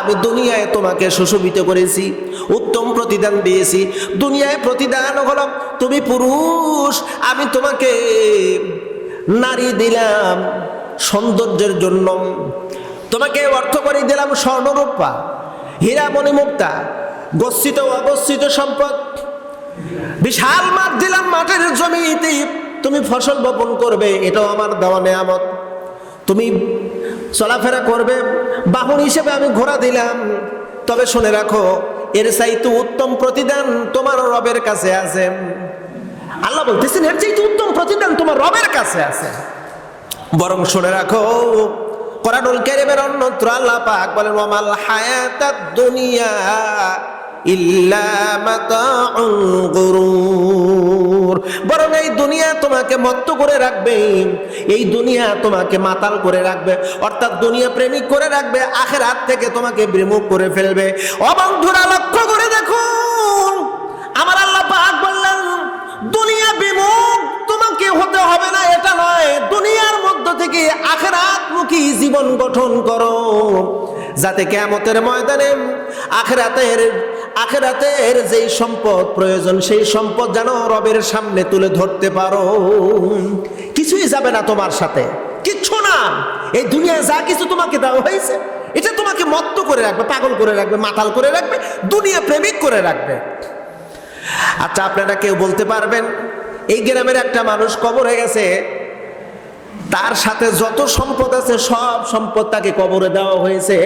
আমি দুনিয়ায় তোমাকে সুশোভিত করেছি, উত্তম প্রতিদান দিয়েছি। দুনিয়ায় প্রতিদান হলো তুমি পুরুষ, আমি তোমাকে নারী দিলাম সৌন্দর্যের জন্য, তোমাকে অর্থ করে দিলাম স্বর্ণরূপা, হীরা মণিমুক্তা, গচ্ছিত অগচ্ছিত সম্পদ, বিশাল মাঠ দিলাম, মাঠের জমিতে তুমি ফসল বপন করবে, এটাও আমার দেওয়া নেয়ামত। তুমি চলাফেরা করবে, বাহন হিসেবে আমি ঘোড়া দিলাম। তবে শুনে রাখো, এর চাইতে উত্তম প্রতিদান তোমার রবের কাছে আছে। আল্লাহ বলতেছেন এর চাইতে উত্তম প্রতিদান তোমার রবের কাছে আছে। বরং শুনে রাখো, কোরআনুল কারীমের অন্যত্র আল্লাহ পাক বলেন, ওয়ামাল হায়াতাদ দুনিয়া ইল্লা মাতাউল গুরুর। বরং এই দুনিয়া তোমাকে মত্ত করে রাখবে, এই দুনিয়া তোমাকে মাতাল করে রাখবে, অর্থাৎ দুনিয়া প্রেমিক করে রাখবে, আখিরাত থেকে তোমাকে বিমুখ করে ফেলবে। ও বন্ধুরা, লক্ষ্য করে দেখো, আমার আল্লাহ পাক বললেন দুনিয়া বিমুখ তোমাকে হতে হবে না, এটা নয়, দুনিয়ার মধ্য থেকে আখিরাতমুখী জীবন গঠন করো, যাতে কিয়ামতের ময়দানে আখিরাতের যেই সম্পদ প্রয়োজন সেই সম্পদ যেন রবের সামনে তুলে ধরতে পারো। কিছুই যাবে না তোমার সাথে, কিচ্ছু না। এই দুনিয়ায় যা কিছু তোমাকে দেওয়া হয়েছে এটা তোমাকে মত্ত করে রাখবে, পাগল করে রাখবে, মাতাল করে রাখবে, দুনিয়া প্রেমিক করে রাখবে। আচ্ছা, আপনারা কেউ বলতে পারবেন এই গ্রামের একটা মানুষ কবরে গেছে, তার সাথে যত সম্পদ আছে সব সম্পদ তাকে কবরে দেওয়া হয়েছে,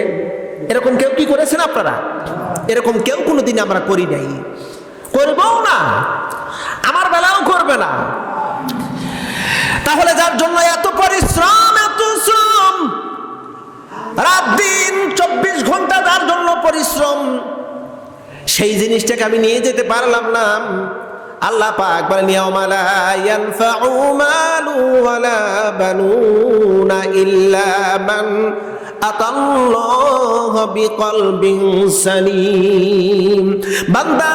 এরকম কেউ কি করেছেন আপনারা? এরকম কেউ কোনোদিন আমরা করি নাই, করবও না, আমার বেলাও করবে না। তাহলে যার জন্য এত পরিশ্রম, এত শ্রম, রাত দিন 24 ঘন্টা যার জন্য পরিশ্রম, সেই জিনিসটাকে আমি নিয়ে যেতে পারলাম না। আল্লাহ পাক বলেন, ইয়াউমা লা ইয়ানফাউ মালু ওয়ালা বানুনা ইল্লা মান আতাল্লাহ বিকলবিন সালিম। বান্দা,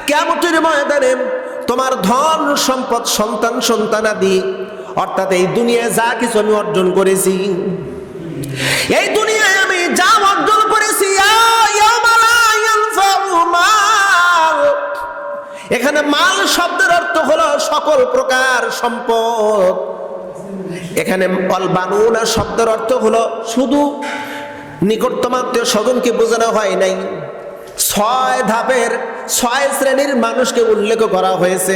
কিয়ামতের ময়দানে তোমার ধন সম্পদ, সন্তান সন্তানাদি, অর্থাৎ এই দুনিয়ায় যা কিছু আমি অর্জন করেছি, এই দুনিয়ায় আমি যা অর্জন করেছি, ইয়াউমা লা ইয়ানফাউ মাল, এখানে মাল শব্দের অর্থ হলো সকল প্রকার সম্পদ। এখানে অল বানুনা শব্দের অর্থ হলো শুধু নিকটতম আত্মীয় স্বজনকে বোঝানো হয় নাই, 6 ধাপের 6 শ্রেণীর মানুষকে উল্লেখ করা হয়েছে।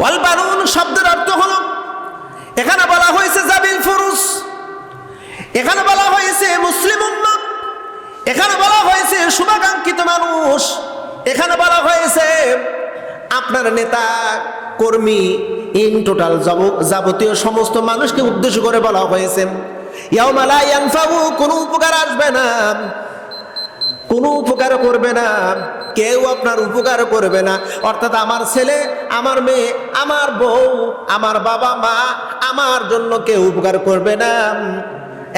অল বানুন শব্দের অর্থ হলো, এখানে বলা হয়েছে জাবিল ফুরুস, এখানে বলা হয়েছে মুসলিম উম্মাহ, এখানে বলা হয়েছে শুভাকাঙ্ক্ষিত মানুষ, এখানে বলা হয়েছে আপনার নেতা কর্মী, ইন টোটাল যাবতীয় সমস্ত মানুষকে উদ্দেশ্য করে বলা হয়েছে, ইয়াউমা লা ইয়ানফাউ, কোনো উপকার আসবে না, কোনো উপকার করবে না, কেউ আপনার উপকার করবে না। অর্থাৎ আমার ছেলে, আমার মেয়ে, আমার বউ, আমার বাবা মা, আমার জন্য কেউ উপকার করবে না,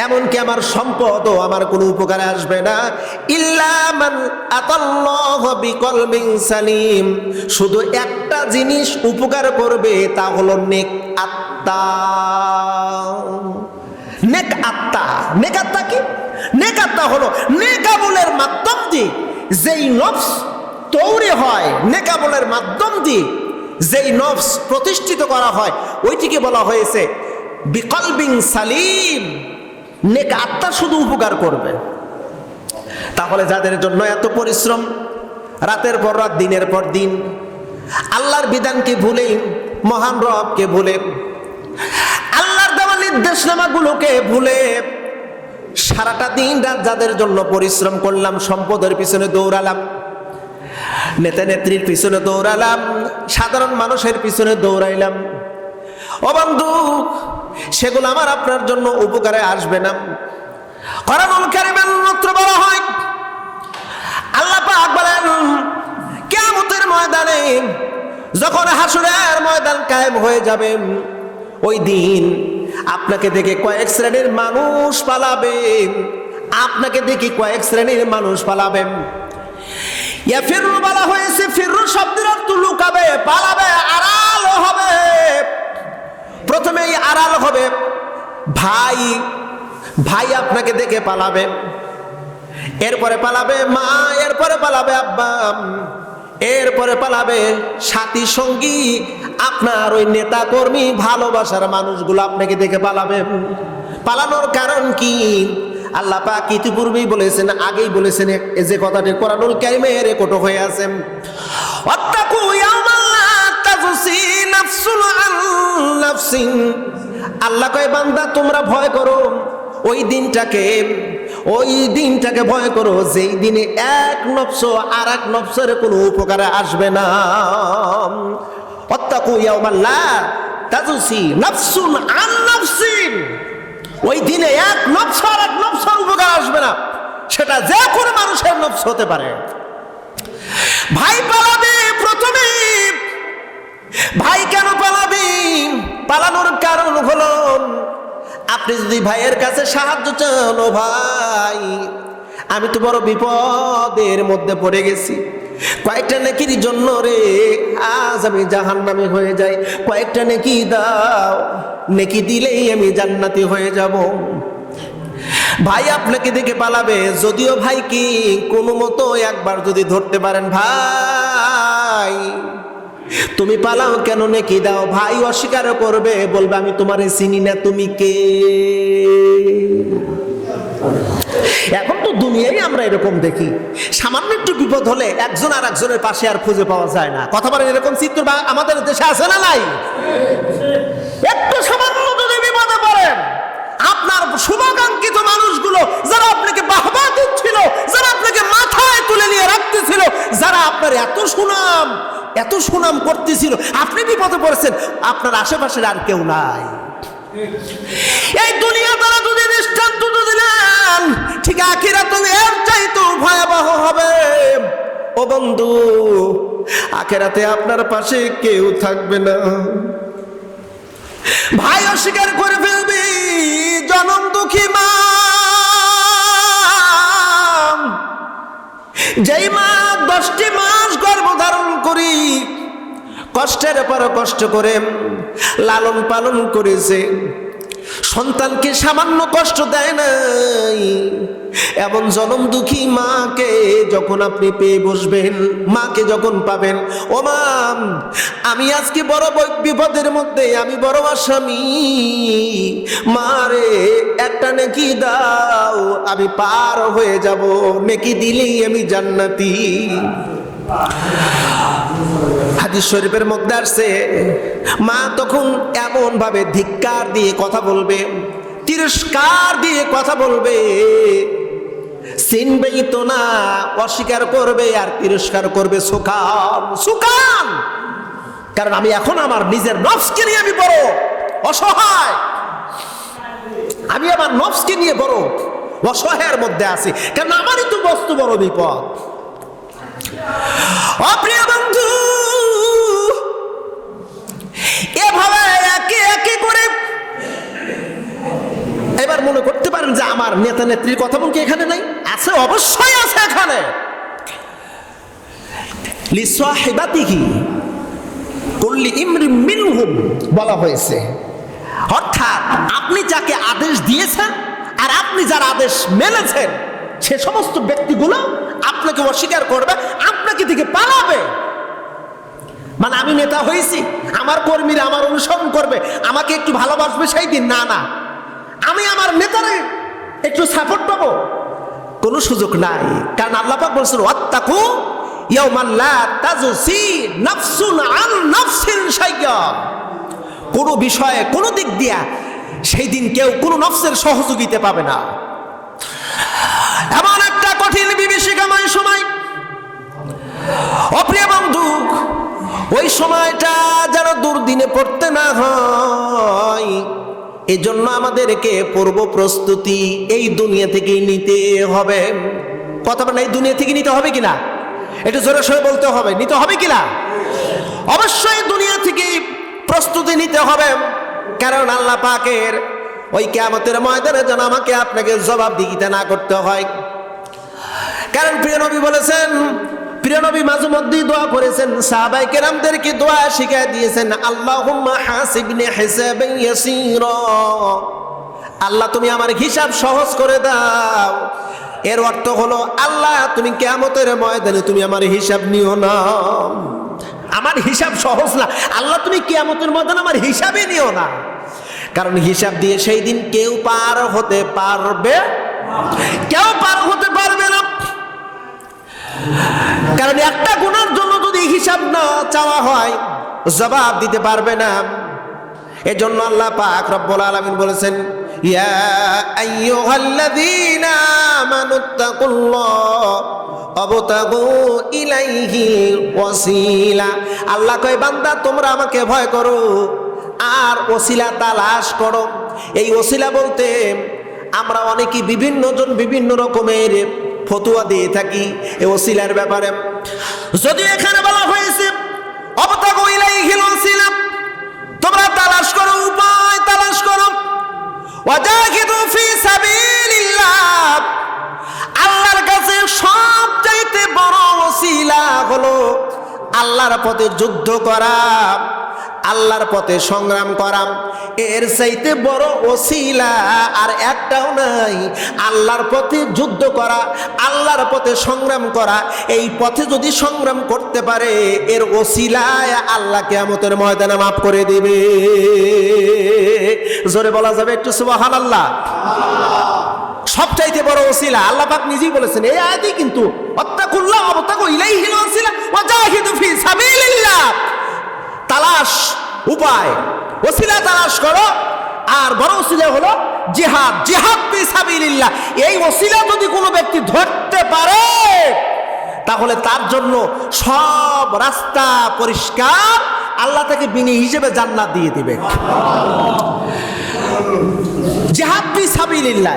এমনকি আমার সম্পদও আমার কোনো উপকারে আসবে না। ইল্লা মান আতাল্লাহ বিকলবিন সালিম, শুধু একটা জিনিস উপকার করবে, তা হলো নেক আত্মা। নেক আত্মা, নেক আত্মা কি? নেক আত্মা হলো নেকামলের মাধ্যম দিয়ে যেই নফস তৈরি হয়, নেকামলের মাধ্যম দিয়ে যেই নফস প্রতিষ্ঠিত করা হয়, ওইটিকে বলা হয়েছে বিকলবিন সালিম। নেক আত্মা শুধু উপকার করবে। তাহলে যাদের জন্য এত পরিশ্রম, রাতের পর রাত, দিনের পর দিন, আল্লাহর বিধানকে ভুলে, মহান রবকে ভুলে, আল্লাহর দেওয়া নির্দেশনামাগুলোকে ভুলে সারাটা দিন রাত যাদের জন্য পরিশ্রম করলাম, সম্পদের পিছনে দৌড়ালাম, নেতা নেত্রীর পিছনে দৌড়ালাম, সাধারণ মানুষের পিছনে দৌড়াইলাম, ও বন্ধু, সেগুলো আমার আপনার জন্য উপকারে আসবে না। কোরআনুল কারীমে মাত্র বলা হয়, আল্লাহ পাক বলেন কিয়ামতের ময়দানে যখন হাসরের ময়দান কায়েম হয়ে যাবে, ওই দিন আপনাকে দেখে কয়েক শ্রেণীর মানুষ পালাবে, আপনাকে দেখে কয়েক শ্রেণীর মানুষ পালাবে। ইয়াফিরু বলা হয়েছে, ফিরু শব্দের অর্থ লুকাবে, পালাবে, আড়াল হবে। প্রথমেই আড়াল হবে ভাই, ভাই আপনাকে দেখে পালাবে, এরপরে পালাবে মা, এরপরে পালাবে আব্বা, এরপরে পালাবে সাথী সঙ্গী, আপনার ওই নেতা কর্মী ভালোবাসার মানুষগুলো আপনাকে দেখে পালাবে। পালানোর কারণ কি? আল্লাহ পাক ইতিপূর্বেই বলেছেন, আগেই বলেছেন, এই যে কথাটি কোরআনুল কারীমে রেকর্ড হয়ে আছে, ওয়াত্তাকু ইয়াওমান লা তাজসি নাফসুন আন নাফসিন। আল্লাহ কয় বান্দা তোমরা ভয় করো ওই দিনটাকে ভয় করো যেই দিনে এক নফস আর এক নফসের কোনো উপকারে আসবে না। ওয়াত্তাকু ইয়াওমান লা তাজসি নাফসুন আন নাফসিন। ওই দিনে এক নফস আর এক নফসের উপকার আসবে না, সেটা যে কোনো মানুষের নফস হতে পারে। ভাই পালাবে প্রথমে। ভাই কেন পালাবে? পালানোর কারণ হলো আপনি যদি ভাইয়ের কাছে সাহায্য চান, ও ভাই আমি তো বড় বিপদের মধ্যে পড়ে গেছি, কয়েকটা নেকির জন্য রে আজ আমি জাহান্নামী হয়ে যাই, কয়েকটা নেকি দাও, নেকি দিলেই আমি জান্নাতি হয়ে যাব। ভাই আপনাকে দেখে পালাবে, যদিও ভাই কি কোনো মতো একবার যদি ধরতে পারেন, ভাই তুমি পালাও কেন, নেকি দাও, ভাই অস্বীকার করবে, বলবে আমি তোমারে চিনি না, তুমি কে। এখন তো দুনিয়ায় আমরা এরকম দেখি, সামান্য একটু বিপদ হলে একজন আর একজনের পাশে আর খুঁজে পাওয়া যায় না। কথা বলেন, এরকম চিত্র আমাদের দেশে আছে না নাই? একটু সামান্য যদি বিপদে পড়েন, আপনার শুভাকাঙ্ক্ষিত মানুষগুলো যারা আপনাকে বাহবা দিচ্ছিল, যারা আপনাকে মাথায় তুলে নিয়ে রাখতেছিল, যারা আপনার এত সুনাম করতেছিল, আপনি বিপদে পড়েছেন, আপনার আশেপাশের আর কেউ নাই। এই দুনিয়া তারা যদি দৃষ্টান্ত দিলেন, ঠিক আখিরাত এর চাইতেও ভয়াবহ হবে। ও বন্ধু, আখিরাতে আপনার পাশে কেউ থাকবে না। ভাই অস্বীকার করে ফেলবি, জনম দুঃখী মা, যেই মা 10টি মাস গর্ভধারণ করি কষ্টের পর কষ্ট করে লালন পালন করেছে, সন্তানকে সামান্য কষ্ট দেয় নাই, এমন জনম দুঃখী মাকে যখন আপনি পেয়ে বসবেন, মাকে যখন পাবেন, ও মা আমি আজকে বড় বিপদের মধ্যে, আমি বড় আসামি, মারে একটা নেকি দাও, আমি পার হয়ে যাব, নেকি দিলেই আমি জান্নাতি। হাদিস শরীফের মধ্যে আসছে, মা তখন এমন ভাবে ধিক্কার দিয়ে কথা বলবে, তিরস্কার দিয়ে কথা বলবে, চিনবেই তো না, অস্বীকার করবে আর তিরস্কার করবে সুকান। কারণ আমি এখন আমার নিজের নফসকে নিয়ে আমি বড় অসহায়, আমি আমার নফসকে নিয়ে বড় অসহায়ের মধ্যে আছি, কারণ আমারই তো বস্তু বড় বিপদ। অপ্রিয় বন্ধু, এভাবে একে একে করে এবার মনে করতে পারেন যে আমার নেতা নেত্রীর কথা বলতে এখানে নাই, আছে, অবশ্যই আছে এখানে। লিসাহিবাতিহি কুল্লি ইমরিন মিনহুম বলা হয়েছে, অর্থাৎ আপনি যাকে আদেশ দিয়েছেন আর আপনি যার আদেশ মেনেছেন, সে সমস্ত ব্যক্তিগুলো আপনাকে অস্বীকার করবে, আপনাকে থেকে পালাবে। মানে আমি নেতা হয়েছি, আমার কর্মীরা আমার অনুসরণ করবে, আমাকে একটু ভালোবাসবে সেই দিন, না না, আমি আমার নেতারে একটু সাপোর্ট পাবো, কোনো সুযোগ নাই। কারণ আল্লাহ পাক বলেছেন, ওয়াত্তাকু ইয়াওমান লা তাজসি নাফসুন আন নাফসিন শাইয়্যা। কোনো বিষয়ে কোনো দিক দিয়া সেই দিন কেউ কোনো নফসের সহযোগিতা পাবে না। এমন একটা কঠিন বিভীষিকাময় সময়, অপ্রিয় বন্ধু, ওই সময়টা যেন দুর্দিনে পড়তে না হয়, এজন্য আমাদেরকে পূর্ব প্রস্তুতি এই দুনিয়া থেকেই নিতে হবে। কথা বলেন, এই দুনিয়া থেকে নিতে হবে কিনা? একটু জোরে সোরে বলতে হবে, নিতে হবে কিনা? অবশ্যই দুনিয়া থেকে প্রস্তুতি নিতে হবে, কারণ আল্লাহ পাকের ওই কিয়ামতের ময়দানে যেন আমাকে আপনাকে জবাবদিহিতা না করতে হয়। কারণ প্রিয় নবী বলেছেন, প্রিয় নবী মাঝে মধ্যেই দোয়া করেছেন, সাহাবায়ে কেরামদেরকে দোয়া শিখিয়ে দিয়েছেন, আল্লাহুম্মা হাসিবনি হিসাবান ইয়াসীরা, আল্লাহ তুমি আমার হিসাব সহজ করে দাও। এর অর্থ হলো আল্লাহ তুমি কিয়ামতের ময়দানে তুমি আমার হিসাব নিও না। আমার হিসাব সহজ না আল্লাহ, তুমি কিয়ামতের ময়দানে আমার হিসাবই নিও না। কারণ হিসাব দিয়ে সেই দিন কেউ পার হতে পারবে, কেউ পার হতে পারবে না। কারণ একটা গুনার জন্য যদি হিসাব না চাওয়া হয় জবাব দিতে পারবে না। এজন্য আল্লাহ পাক রব্বুল আলামিন বলেছেন, ইয়া আইয়ুহাল্লাযীনা আমানুত্তাকুল্লাহ ওয়াবতাগু ইলাইহি ওয়াসিলা। আল্লাহ কয় বান্দা তোমরা আমাকে ভয় করো আর ওসিলা তালাশ করো। এই ওসিলা বলতে আমরা অনেকেই বিভিন্ন জন বিভিন্ন রকমের ফতোয়া দিয়ে থাকি এই ওসিলার ব্যাপারে। যদি এখানে বলা হয়েছে ওয়াবতাগু ইলাইহিল ওয়াসিলা, তোমরা তালাশ করো, উপায় তালাশ করো। ওয়াজাহিদু ফি সাবিলিল্লাহ, আল্লাহর কাছে সবচাইতে বড় ওসিলা হলো আল্লাহর পথে যুদ্ধ করা, আল্লাহর পথে সংগ্রাম করা। এর চাইতে বড় ওসিলা আর একটাও নাই। আল্লাহর পথে যুদ্ধ করা, আল্লাহর পথে সংগ্রাম করা, এই পথে যদি সংগ্রাম করতে পারে এর ওসিলায় আল্লাহ কিয়ামতের ময়দানে মাফ করে দিবে। জোরে বলা যাবে একটু সুবহানাল্লাহ। সবচাইতে বড় ওসিলা আল্লাহ পাক নিজেই বলেছেন এই আয়াতেই, কিন্তু ওয়াত্তাকুল্লাহ ওয়াবতাগু ইলাইহিল ওয়াসিলা ওয়াজাহিদু ফি সাবিলিল্লাহ। তালাশ, উপায়, ওসিলা তালাশ করো। আর বড় ওসিলা হলো জিহাদ, জিহাদ ফি সাবিলিল্লাহ। এই ওসিলা যদি কোনো ব্যক্তি ধরতে পারে তাহলে তার জন্য সব রাস্তা পরিষ্কার, আল্লাহ তাকে বিনি হিসেবে জান্নাত দিয়ে দিবে। জিহাদ ফি সাবিলিল্লাহ।